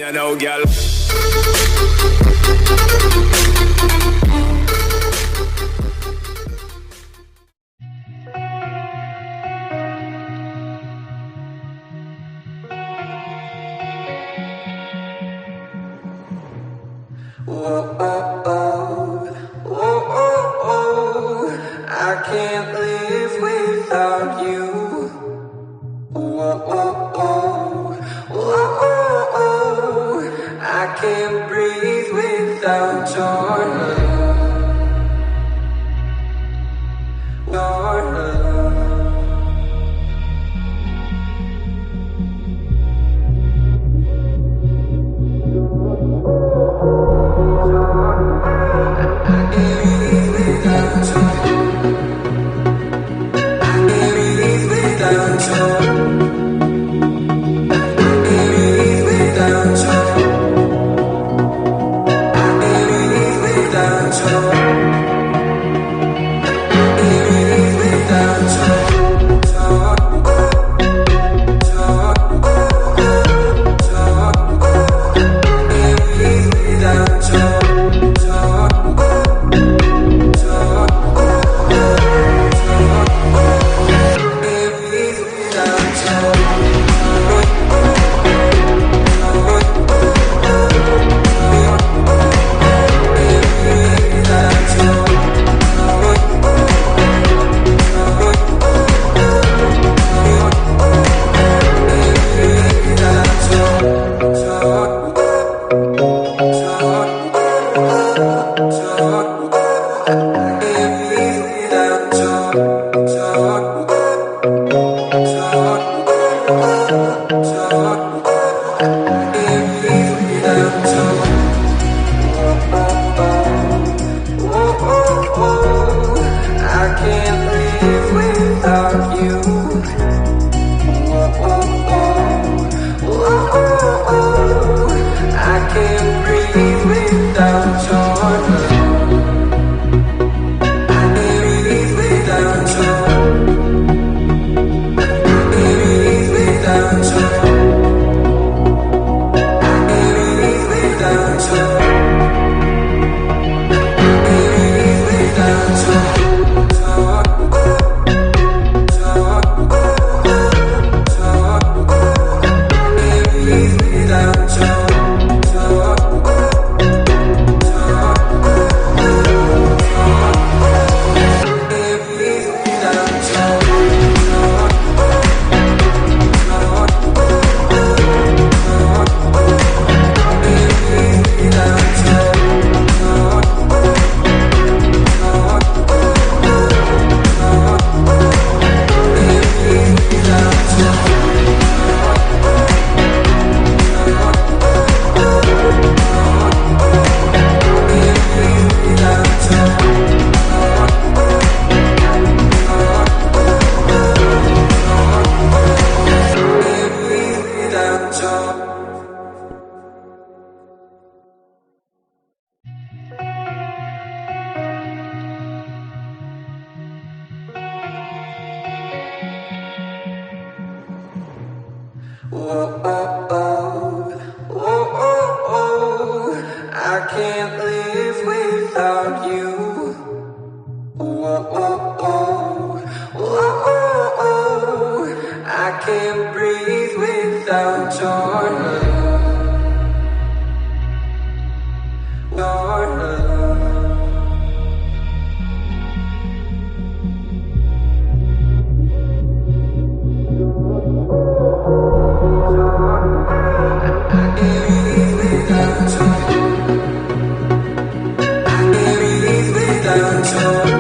You know, girl. Whoa, oh, oh, whoa, oh, oh, I can't live without you. Whoa, oh, oh, whoa, oh, oh, I can't breathe without your love. Your love. Whoa, oh, oh, whoa, oh, oh, I can't live without you. Whoa, oh, oh, whoa, oh, oh, I can't breathe without your love. Your love. I can't breathe without you.